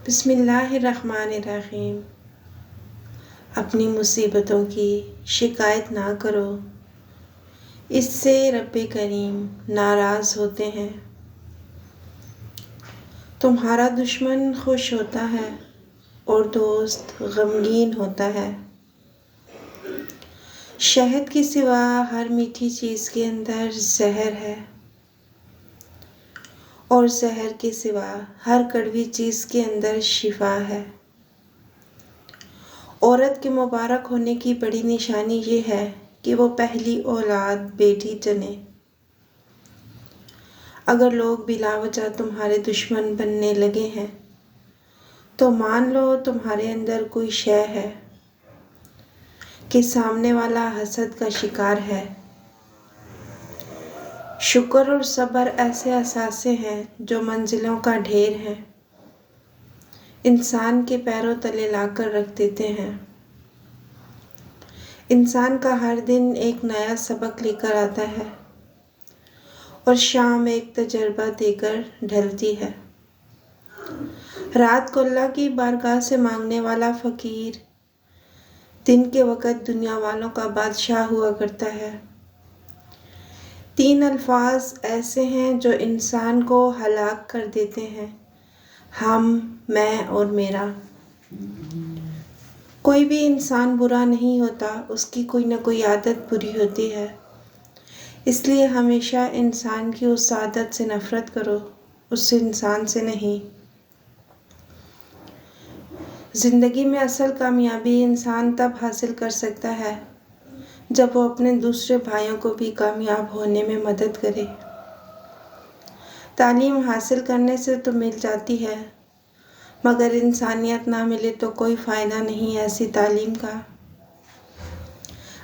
بسم اللہ الرحمن الرحیم۔ اپنی مصیبتوں کی شکایت نہ کرو، اس سے رب کریم ناراض ہوتے ہیں۔ تمہارا دشمن خوش ہوتا ہے اور دوست غمگین ہوتا ہے۔ شہد کے سوا ہر میٹھی چیز کے اندر زہر ہے، اور زہر کے سوا ہر کڑوی چیز کے اندر شفا ہے۔ عورت کے مبارک ہونے کی بڑی نشانی یہ ہے کہ وہ پہلی اولاد بیٹی جنے۔ اگر لوگ بلا وجہ تمہارے دشمن بننے لگے ہیں تو مان لو تمہارے اندر کوئی شے ہے کہ سامنے والا حسد کا شکار ہے۔ شکر اور صبر ایسے اثاثے ہیں جو منزلوں کا ڈھیر ہیں، انسان کے پیروں تلے لا کر رکھ دیتے ہیں۔ انسان کا ہر دن ایک نیا سبق لے کر آتا ہے اور شام ایک تجربہ دے کر ڈھلتی ہے۔ رات کو اللہ کی بارگاہ سے مانگنے والا فقیر دن کے وقت دنیا والوں کا بادشاہ ہوا کرتا ہے۔ 3 الفاظ ایسے ہیں جو انسان کو ہلاک کر دیتے ہیں: ہم، میں اور میرا۔ کوئی بھی انسان برا نہیں ہوتا، اس کی کوئی نہ کوئی عادت بری ہوتی ہے۔ اس لیے ہمیشہ انسان کی اس عادت سے نفرت کرو، اس انسان سے نہیں۔ زندگی میں اصل کامیابی انسان تب حاصل کر سکتا ہے جب وہ اپنے دوسرے بھائیوں کو بھی کامیاب ہونے میں مدد کرے۔ تعلیم حاصل کرنے سے تو مل جاتی ہے، مگر انسانیت نہ ملے تو کوئی فائدہ نہیں ایسی تعلیم کا۔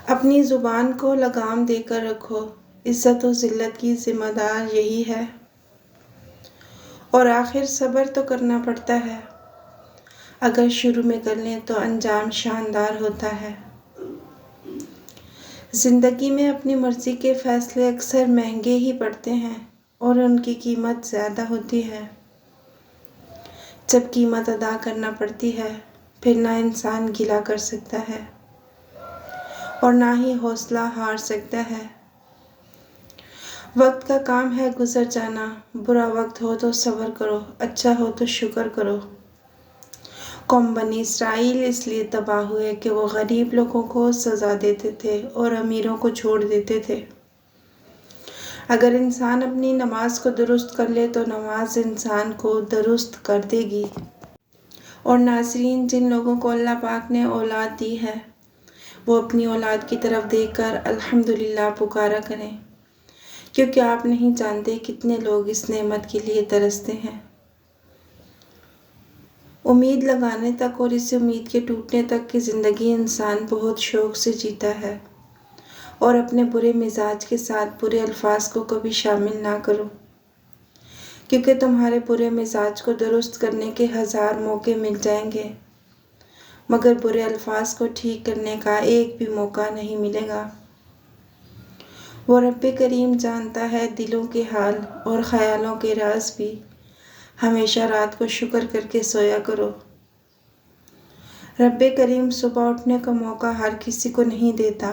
اپنی زبان کو لگام دے کر رکھو، عزت و ذلت کی ذمہ دار یہی ہے۔ اور آخر صبر تو کرنا پڑتا ہے، اگر شروع میں کر لیں تو انجام شاندار ہوتا ہے۔ زندگی میں اپنی مرضی کے فیصلے اکثر مہنگے ہی پڑتے ہیں اور ان کی قیمت زیادہ ہوتی ہے۔ جب قیمت ادا کرنا پڑتی ہے پھر نہ انسان گلہ کر سکتا ہے اور نہ ہی حوصلہ ہار سکتا ہے۔ وقت کا کام ہے گزر جانا، برا وقت ہو تو صبر کرو، اچھا ہو تو شکر کرو۔ قوم بنی اسرائیل اس لیے تباہ ہوئے کہ وہ غریب لوگوں کو سزا دیتے تھے اور امیروں کو چھوڑ دیتے تھے۔ اگر انسان اپنی نماز کو درست کر لے تو نماز انسان کو درست کر دے گی۔ اور ناظرین، جن لوگوں کو اللہ پاک نے اولاد دی ہے وہ اپنی اولاد کی طرف دیکھ کر الحمدللہ پکارا کریں، کیونکہ آپ نہیں جانتے کتنے لوگ اس نعمت کے لیے ترستے ہیں۔ امید لگانے تک اور اس امید کے ٹوٹنے تک کی زندگی انسان بہت شوق سے جیتا ہے، اور اپنے برے مزاج کے ساتھ برے الفاظ کو کبھی شامل نہ کرو، کیونکہ تمہارے برے مزاج کو درست کرنے کے 1000 موقع مل جائیں گے، مگر برے الفاظ کو ٹھیک کرنے کا ایک بھی موقع نہیں ملے گا۔ وہ رب کریم جانتا ہے دلوں کے حال اور خیالوں کے راز بھی۔ ہمیشہ رات کو شکر کر کے سویا کرو۔ رب کریم صبح اٹھنے کا موقع ہر کسی کو نہیں دیتا۔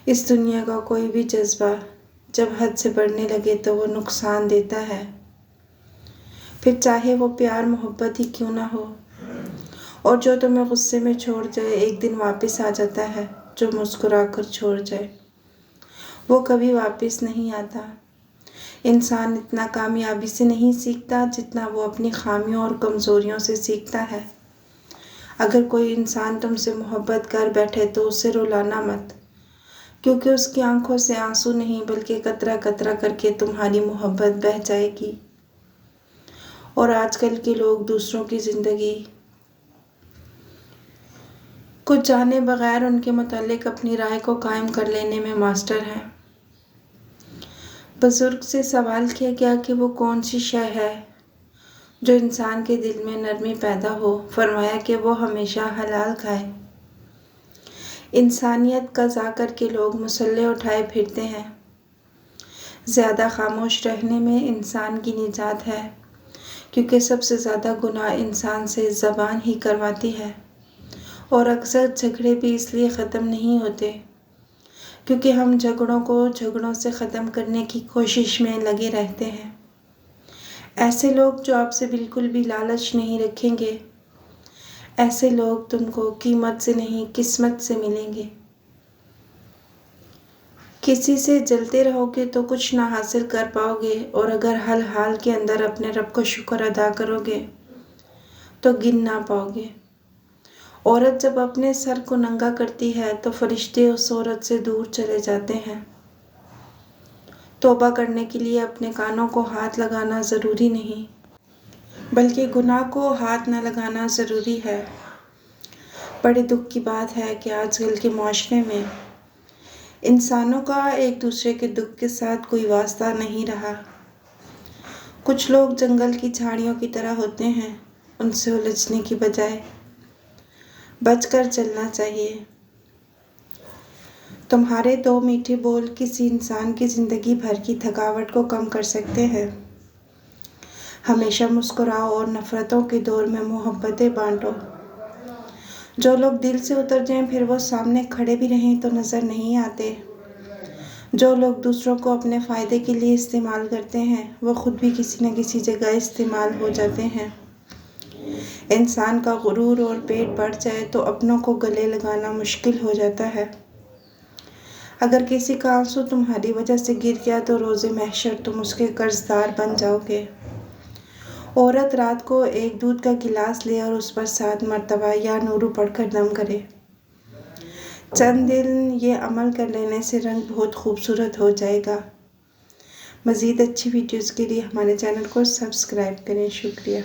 اس دنیا کا کوئی بھی جذبہ جب حد سے بڑھنے لگے تو وہ نقصان دیتا ہے، پھر چاہے وہ پیار محبت ہی کیوں نہ ہو۔ اور جو تمہیں غصے میں چھوڑ جائے ایک دن واپس آ جاتا ہے، جو مسکرا کر چھوڑ جائے وہ کبھی واپس نہیں آتا۔ انسان اتنا کامیابی سے نہیں سیکھتا جتنا وہ اپنی خامیوں اور کمزوریوں سے سیکھتا ہے۔ اگر کوئی انسان تم سے محبت کر بیٹھے تو اسے رلانا مت، کیونکہ اس کی آنکھوں سے آنسو نہیں بلکہ قطرہ قطرہ کر کے تمہاری محبت بہہ جائے گی۔ اور آج کل کے لوگ دوسروں کی زندگی کو جانے بغیر ان کے متعلق اپنی رائے کو قائم کر لینے میں ماسٹر ہیں۔ بزرگ سے سوال کیا گیا کہ وہ کون سی شے ہے جو انسان کے دل میں نرمی پیدا ہو؟ فرمایا کہ وہ ہمیشہ حلال کھائے۔ انسانیت قضا کر کے لوگ مسلح اٹھائے پھرتے ہیں۔ زیادہ خاموش رہنے میں انسان کی نجات ہے، کیونکہ سب سے زیادہ گناہ انسان سے زبان ہی کرواتی ہے، اور اکثر جھگڑے بھی اس لیے ختم نہیں ہوتے کیونکہ ہم جھگڑوں کو جھگڑوں سے ختم کرنے کی کوشش میں لگے رہتے ہیں۔ ایسے لوگ جو آپ سے بالکل بھی لالچ نہیں رکھیں گے، ایسے لوگ تم کو قیمت سے نہیں قسمت سے ملیں گے۔ کسی سے جلتے رہو گے تو کچھ نہ حاصل کر پاؤ گے، اور اگر حال حال کے اندر اپنے رب کو شکر ادا کرو گے تو گن نہ پاؤ گے۔ عورت جب اپنے سر کو ننگا کرتی ہے تو فرشتے اس عورت سے دور چلے جاتے ہیں۔ توبہ کرنے کے لیے اپنے کانوں کو ہاتھ لگانا ضروری نہیں، بلکہ گناہ کو ہاتھ نہ لگانا ضروری ہے۔ بڑے دکھ کی بات ہے کہ آج کل کے معاشرے میں انسانوں کا ایک دوسرے کے دکھ کے ساتھ کوئی واسطہ نہیں رہا۔ کچھ لوگ جنگل کی جھاڑیوں کی طرح ہوتے ہیں، ان سے الجھنے کی بجائے بچ کر چلنا چاہیے۔ تمہارے 2 میٹھے بول کسی انسان کی زندگی بھر کی تھکاوٹ کو کم کر سکتے ہیں۔ ہمیشہ مسکراؤ اور نفرتوں کے دور میں محبتیں بانٹو۔ جو لوگ دل سے اتر جائیں پھر وہ سامنے کھڑے بھی رہیں تو نظر نہیں آتے۔ جو لوگ دوسروں کو اپنے فائدے کے لیے استعمال کرتے ہیں وہ خود بھی کسی نہ کسی جگہ استعمال ہو جاتے ہیں۔ انسان کا غرور اور پیٹ بڑھ جائے تو اپنوں کو گلے لگانا مشکل ہو جاتا ہے۔ اگر کسی کا آنسو تمہاری وجہ سے گر گیا تو روز محشر تم اس کے قرض دار بن جاؤ گے۔ عورت رات کو ایک دودھ کا گلاس لے اور اس پر 7 مرتبہ یا نورو پڑھ کر دم کرے۔ چند دن یہ عمل کر لینے سے رنگ بہت خوبصورت ہو جائے گا۔ مزید اچھی ویڈیوز کے لیے ہمارے چینل کو سبسکرائب کریں۔ شکریہ۔